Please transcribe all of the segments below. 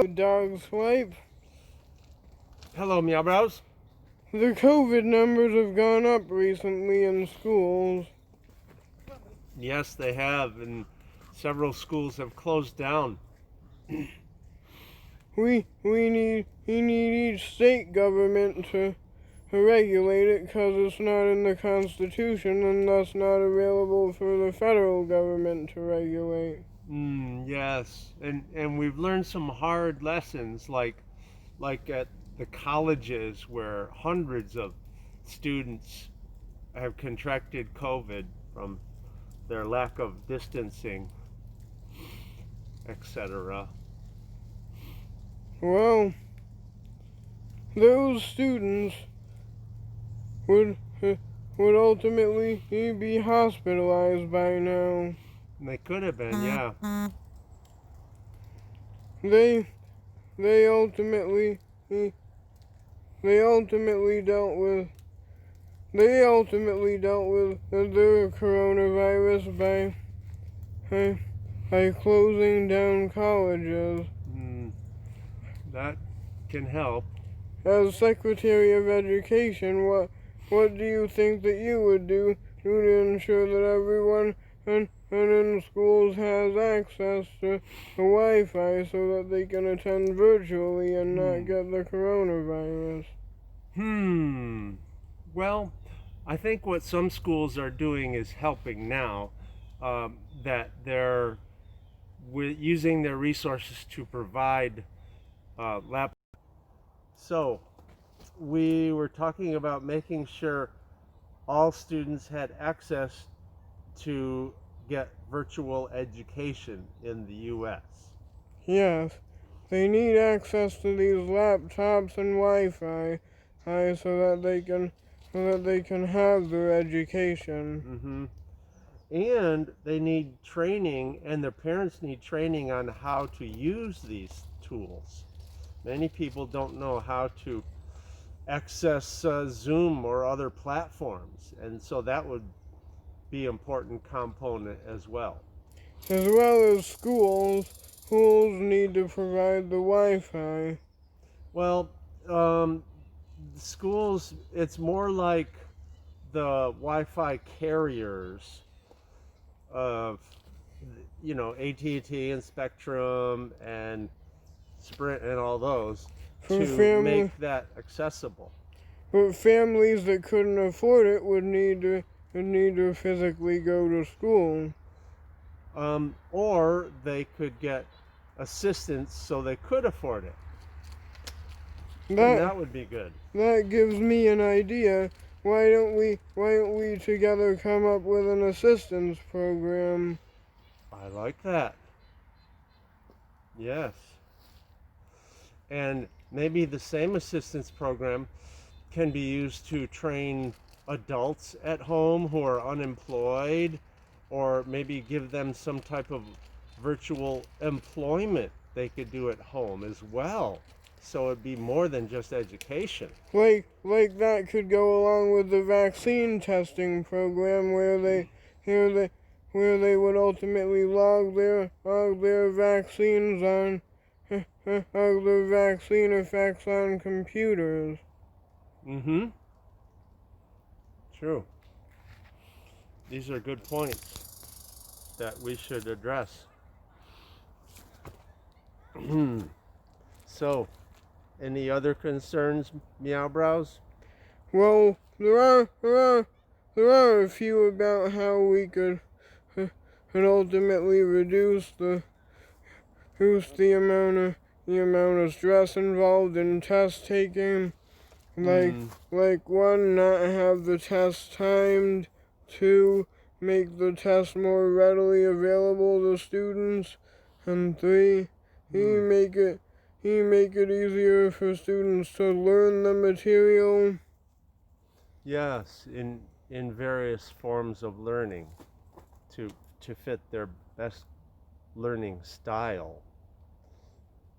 Dogswipe. Hello, Meow Brows. The COVID numbers have gone up recently in schools. Yes, they have, and several schools have closed down. We need each state government to regulate it because it's not in the Constitution and thus not available for the federal government to regulate. Yes, and we've learned some hard lessons, like at the colleges where hundreds of students have contracted COVID from their lack of distancing, etc. Well, those students would ultimately be hospitalized by now. They could have been, yeah. They they ultimately they ultimately dealt with the coronavirus by closing down colleges. That can help. As Secretary of Education, what do you think that you would do to ensure that everyone in schools has access to Wi-Fi so that they can attend virtually and not get the coronavirus? Well, I think what some schools are doing is helping now, that they're using their resources to provide laptops. So we were talking about making sure all students had access to get virtual education in the U.S. Yes, they need access to these laptops and Wi-Fi so that they can have their education. And they need training, and their parents need training on how to use these tools. Many people don't know how to access Zoom or other platforms, and so that would be an important component as well. As well as schools need to provide the Wi-Fi. Well, schools, it's more like the Wi-Fi carriers of, AT&T and Spectrum and Sprint and all those to make that accessible. But families that couldn't afford it would need to physically go to school. Or they could get assistance so they could afford it. That would be good. That gives me an idea. Why don't we together come up with an assistance program? I like that. Yes. And maybe the same assistance program can be used to train adults at home who are unemployed, or maybe give them some type of virtual employment they could do at home as well. So it'd be more than just education. Like that could go along with the vaccine testing program where they would ultimately log their vaccines on their vaccine effects on computers. True. These are good points that we should address. So, any other concerns, Meow Brows? Well, there are a few about how we could ultimately reduce the amount of stress involved in test taking. Like one, not have the test timed. 2, make the test more readily available to students. And 3, make it easier for students to learn the material. Yes, in various forms of learning to fit their best learning style.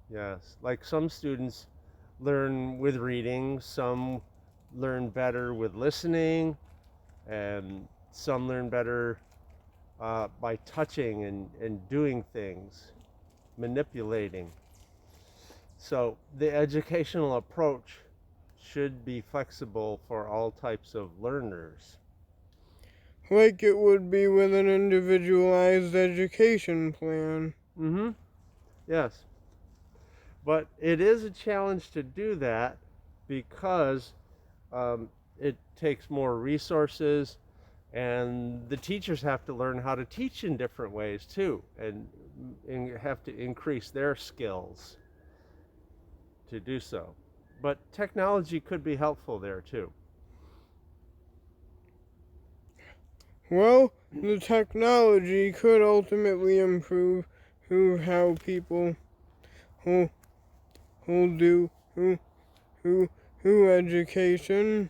Yes, like some students learn with reading, some learn better with listening, and some learn better by touching and doing things, manipulating. So the educational approach should be flexible for all types of learners. Like it would be with an individualized education plan. Mm-hmm. Yes. But it is a challenge to do that because it takes more resources, and the teachers have to learn how to teach in different ways too, and have to increase their skills to do so. But technology could be helpful there too. Well, the technology could ultimately improve how people who do who education.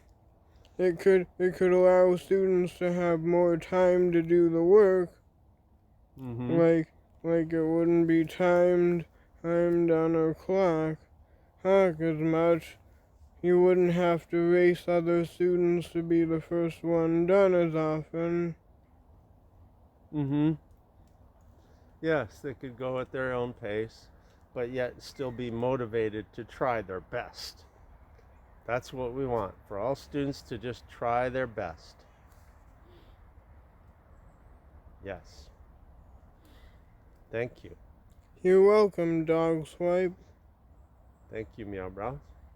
It could allow students to have more time to do the work. Mm-hmm. Like it wouldn't be timed on a clock as much. You wouldn't have to race other students to be the first one done as often. Mm-hmm. Yes, they could go at their own pace, but yet still be motivated to try their best. That's what we want, for all students to just try their best. Yes. Thank you. You're welcome, Dogswipe. Thank you, Meow Brow.